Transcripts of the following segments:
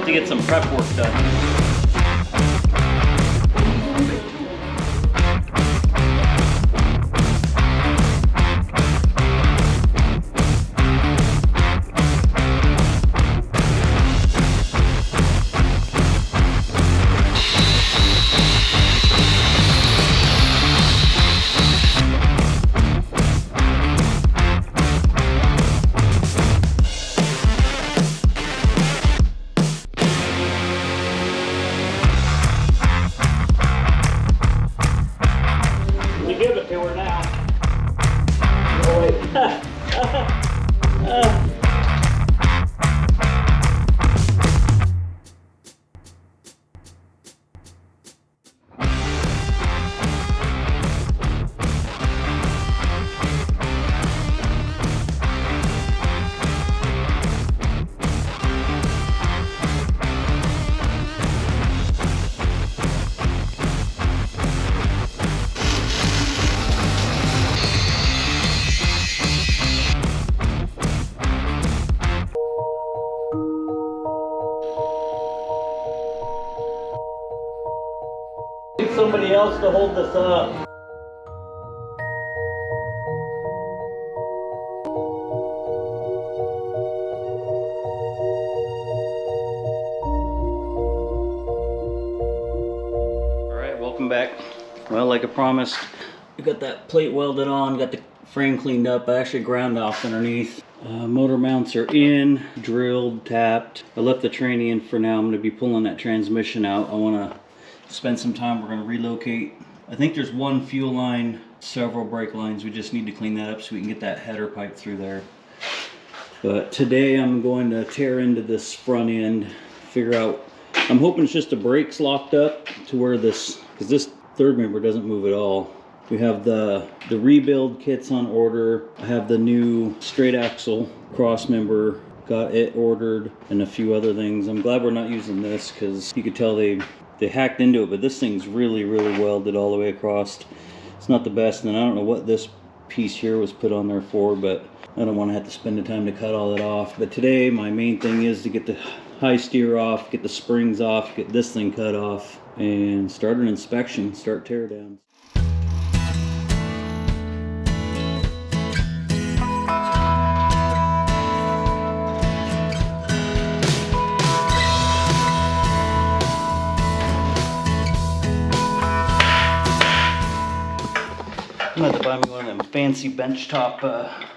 have to get some prep work done. Give it to her now. Oh, wait. Somebody else to hold this up. Alright, welcome back. Well, like I promised, we got that plate welded on, got the frame cleaned up. I actually ground off underneath. Motor mounts are in, drilled, tapped. I left the tranny in for now. I'm going to be pulling that transmission out. I want to spend some time. We're going to relocate. I think there's one fuel line, several brake lines. We just need to clean that up so we can get that header pipe through there. But today I'm going to tear into this front end, figure out, I'm hoping it's just the brakes locked up to where this, because this third member doesn't move at all. We have the rebuild kits on order. I have the new straight axle cross member, got it ordered, and a few other things. I'm glad we're not using this because you could tell they hacked into it, but this thing's really welded all the way across. It's not the best, and I don't know what this piece here was put on there for, but I don't want to have to spend the time to cut all that off. But today my main thing is to get the high steer off, get the springs off, get this thing cut off, and start an inspection, start tear downs. I'm gonna have to buy me one of them fancy benchtop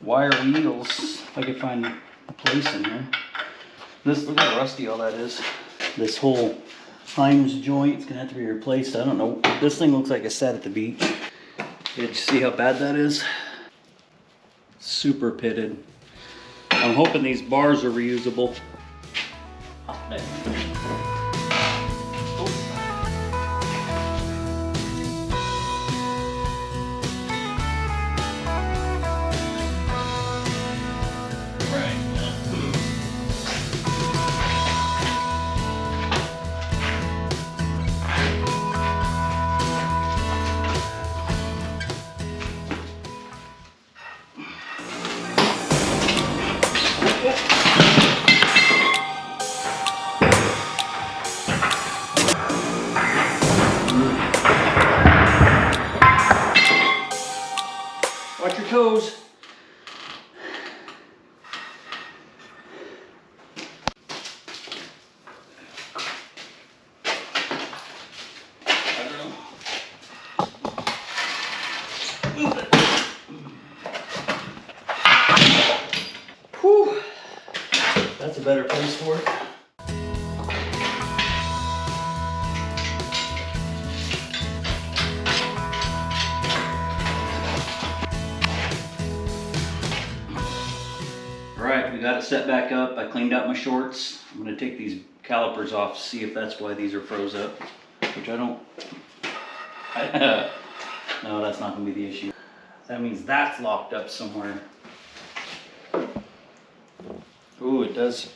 wire wheels if I could find a place in here. This, look how rusty all that is. This whole Heinz joint is gonna have to be replaced. I don't know. This thing looks like it sat at the beach. Did you see how bad that is? Super pitted. I'm hoping these bars are reusable. Watch your toes. Whew. That's a better place for it. Alright, we got it set back up. I cleaned out my shorts. I'm going to take these calipers off to see if that's why these are froze up, which I don't... No, that's not going to be the issue. That means that's locked up somewhere. Ooh, it does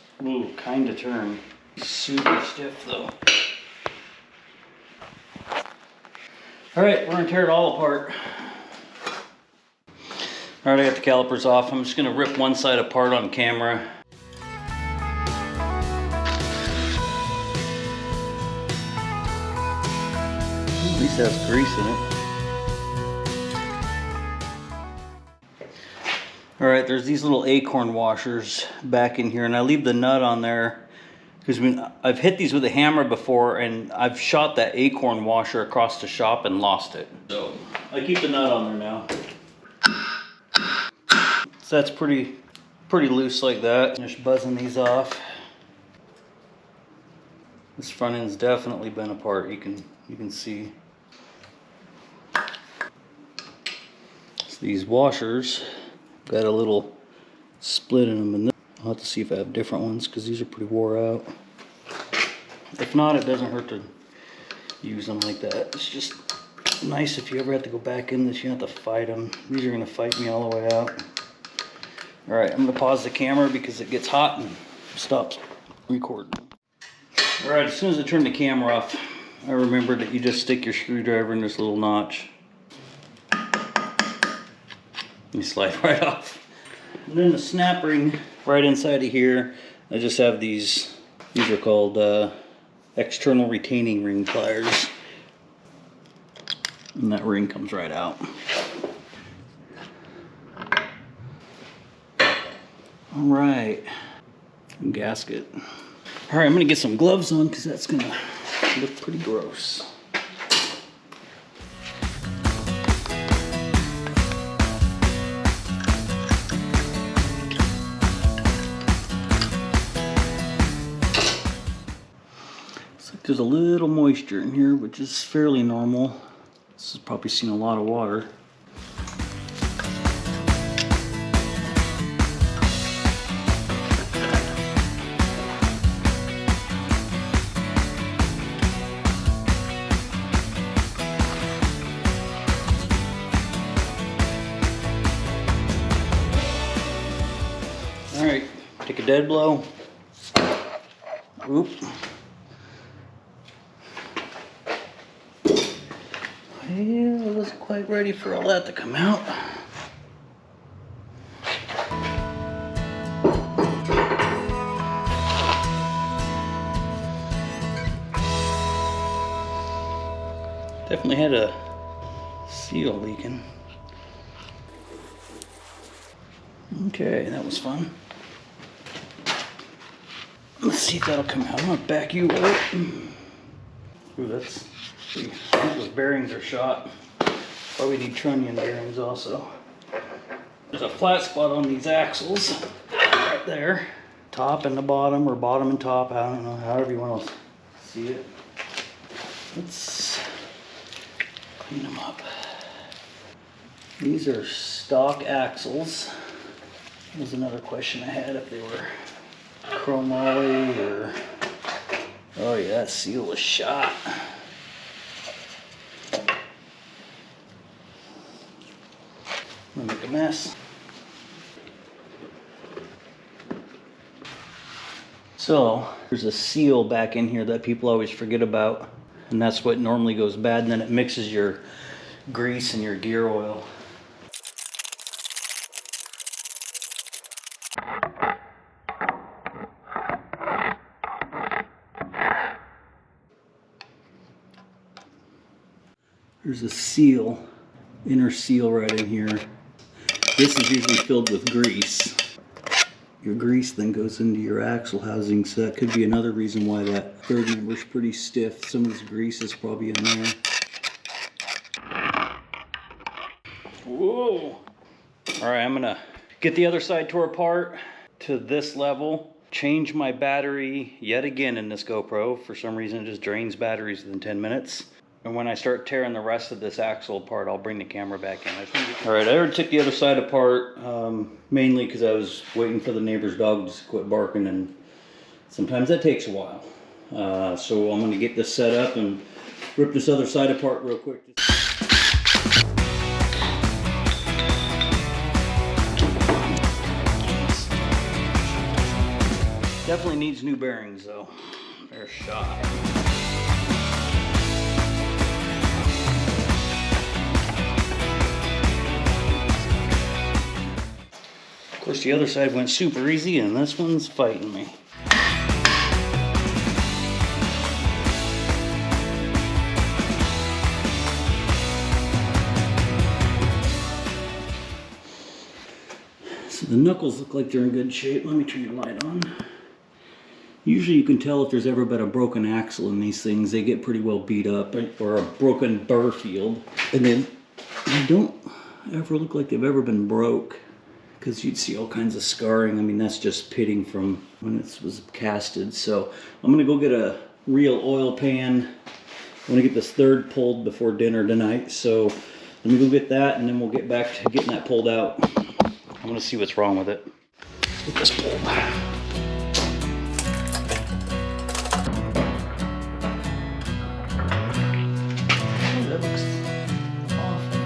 kind of turn. Super stiff though. Alright, we're going to tear it all apart. Alright, I got the calipers off. I'm just going to rip one side apart on camera. At least it has grease in it. Alright, there's these little acorn washers back in here, and I leave the nut on there because I've hit these with a hammer before, and I've shot that acorn washer across the shop and lost it. So I keep the nut on there now. So that's pretty loose like that. Just buzzing these off. This front end's definitely been apart. You can see. So these washers got a little split in them, and I'll have to see if I have different ones because these are pretty wore out. If not, it doesn't hurt to use them like that. It's just nice if you ever have to go back in this, you don't have to fight them. These are going to fight me all the way out. Alright, I'm going to pause the camera because it gets hot and stops recording. Alright, as soon as I turn the camera off, I remembered that you just stick your screwdriver in this little notch. You slide right off. And then the snap ring right inside of here, I just have these are called external retaining ring pliers. And that ring comes right out. Alright, gasket. Alright, I'm gonna get some gloves on because that's gonna look pretty gross. Looks like there's a little moisture in here, which is fairly normal. This has probably seen a lot of water. Alright, take a dead blow. Oop. Yeah, I wasn't quite ready for all that to come out. Definitely had a seal leaking. Okay, that was fun. Let's see if that'll come out. I'm gonna back you up. Ooh, those bearings are shot. Probably need trunnion bearings also. There's a flat spot on these axles right there. Top and the bottom, or bottom and top, I don't know, however you want to see it. Let's clean them up. These are stock axles. That was another question I had, if they were chromoly or... Oh yeah, that seal was shot. I'm gonna make a mess. So, there's a seal back in here that people always forget about, and that's what normally goes bad, and then it mixes your grease and your gear oil. There's a seal, inner seal right in here. This is usually filled with grease. Your grease then goes into your axle housing, so that could be another reason why that third member's pretty stiff. Some of this grease is probably in there. Whoa! Alright, I'm gonna get the other side tore apart to this level. Change my battery yet again in this GoPro. For some reason it just drains batteries within 10 minutes. And when I start tearing the rest of this axle apart, I'll bring the camera back in. Alright, I already took the other side apart, mainly because I was waiting for the neighbor's dogs to quit barking, and sometimes that takes a while. So I'm going to get this set up and rip this other side apart real quick. Definitely needs new bearings though. They're shot. Of course, the other side went super easy, and this one's fighting me. The knuckles look like they're in good shape. Let me turn the light on. Usually you can tell if there's ever been a broken axle in these things. They get pretty well beat up, or a broken burr field. And then they don't ever look like they've ever been broke, because you'd see all kinds of scarring. I mean, that's just pitting from when it was casted. So I'm gonna go get a real oil pan. I'm gonna get this third pulled before dinner tonight. So let me go get that, and then we'll get back to getting that pulled out. I'm gonna see what's wrong with it. Get this pulled. That looks awful.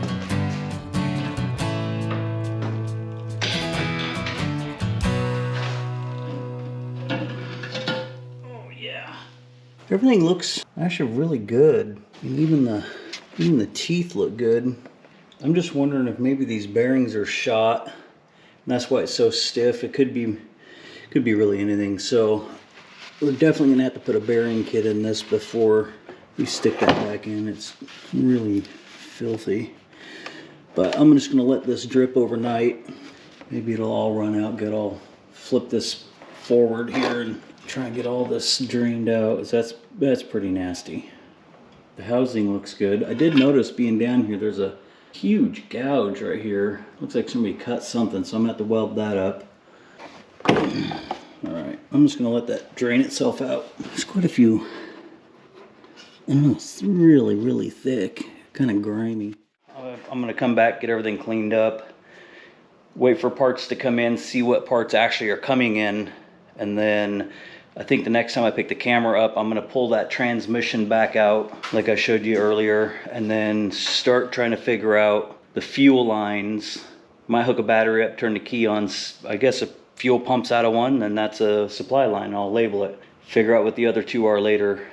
Oh yeah. Everything looks actually really good. And even the teeth look good. I'm just wondering if maybe these bearings are shot, and that's why it's so stiff. It could be really anything. So we're definitely gonna have to put a bearing kit in this before we stick that back in. It's really filthy. But I'm just gonna let this drip overnight. Maybe it'll all run out good. I'll flip this forward here and try and get all this drained out. That's pretty nasty. The housing looks good. I did notice being down here, there's a huge gouge right here. Looks like somebody cut something, so I'm gonna have to weld that up. All right, I'm just gonna let that drain itself out. There's quite a few. I don't know, it's really, really thick, kind of grimy. I'm gonna come back, get everything cleaned up, wait for parts to come in, see what parts actually are coming in, and then I think the next time I pick the camera up, I'm gonna pull that transmission back out like I showed you earlier, and then start trying to figure out the fuel lines. Might hook a battery up, turn the key on. I guess if fuel pumps out of one, then that's a supply line. I'll label it. Figure out what the other two are later.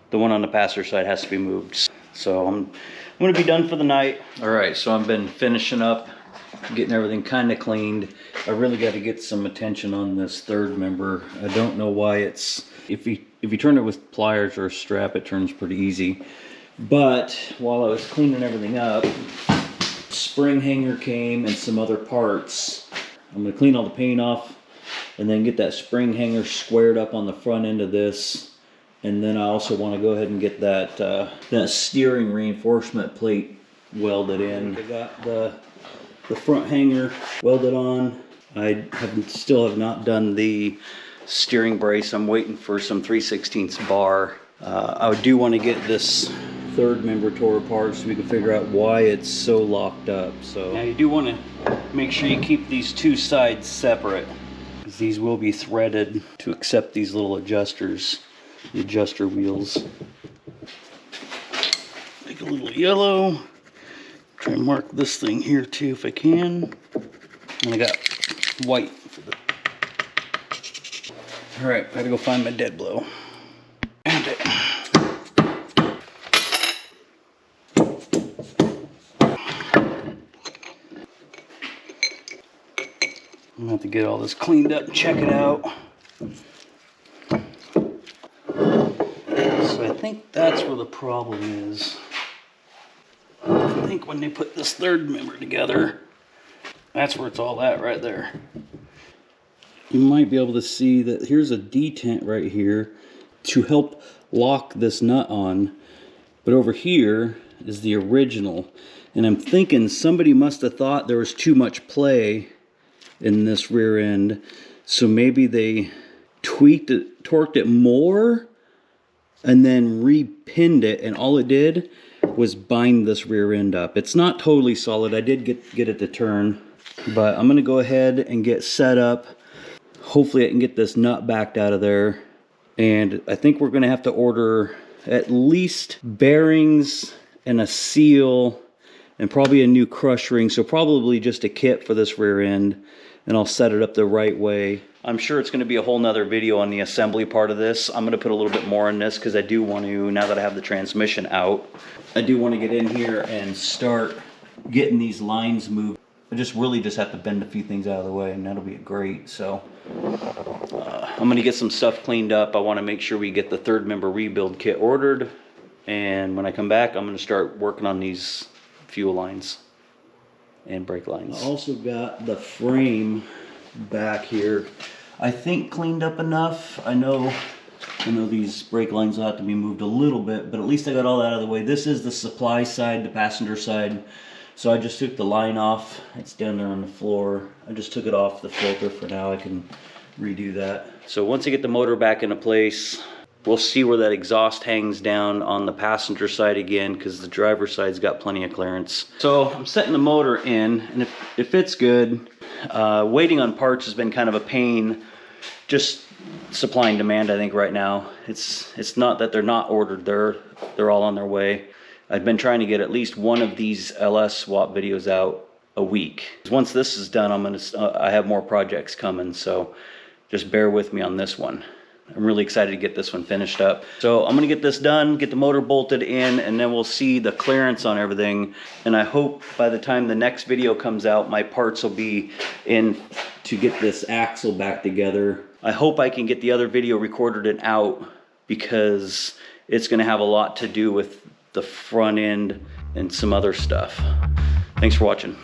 The one on the passenger side has to be moved. So I'm gonna be done for the night. All right, so I've been finishing up, getting everything kind of cleaned. I really got to get some attention on this third member. I don't know why it's, if you turn it with pliers or a strap, it turns pretty easy. But while I was cleaning everything up, spring hanger came and some other parts. I'm gonna clean all the paint off and then get that spring hanger squared up on the front end of this. And then I also want to go ahead and get that that steering reinforcement plate welded in. I got the front hanger welded on. I still have not done the steering brace. I'm waiting for some 3/16 bar. I do want to get this third member tore apart so we can figure out why it's so locked up. So now you do want to make sure you keep these two sides separate, because these will be threaded to accept these little adjusters, the adjuster wheels. Make a little yellow. Try and mark this thing here too if I can. And I got white for the... Alright, gotta go find my dead blow. Found it. I'm gonna have to get all this cleaned up and check it out. So I think that's where the problem is. I think when they put this third member together, that's where it's all at right there. You might be able to see that here's a detent right here to help lock this nut on, but over here is the original. And I'm thinking somebody must have thought there was too much play in this rear end, so maybe they tweaked it, torqued it more, and then repinned it, and all it did was bind this rear end up. It's not totally solid. I did get it to turn, but I'm gonna go ahead and get set up. Hopefully I can get this nut backed out of there. And I think we're gonna have to order at least bearings and a seal and probably a new crush ring. So probably just a kit for this rear end, and I'll set it up the right way. I'm sure it's gonna be a whole nother video on the assembly part of this. I'm gonna put a little bit more in this because I do want to, now that I have the transmission out, I do want to get in here and start getting these lines moved. I just have to bend a few things out of the way, and that'll be great. So I'm gonna get some stuff cleaned up. I want to make sure we get the third member rebuild kit ordered, and when I come back, I'm gonna start working on these fuel lines and brake lines. I also got the frame back here, I think cleaned up enough. I know these brake lines will have to be moved a little bit, but at least I got all that out of the way. This is the supply side, the passenger side. So I just took the line off. It's down there on the floor. I just took it off the filter for now. I can redo that. So once I get the motor back into place, we'll see where that exhaust hangs down on the passenger side again, because the driver's side's got plenty of clearance. So I'm setting the motor in, and if it's good, waiting on parts has been kind of a pain. Just supply and demand, I think, right now. It's not that they're not ordered, they're all on their way. I've been trying to get at least one of these LS swap videos out a week. Once this is done, I have more projects coming, so just bear with me on this one. I'm really excited to get this one finished up. So I'm gonna get this done, get the motor bolted in, and then we'll see the clearance on everything. And I hope by the time the next video comes out, my parts will be in to get this axle back together. I hope I can get the other video recorded and out, because it's gonna have a lot to do with the front end and some other stuff. Thanks for watching.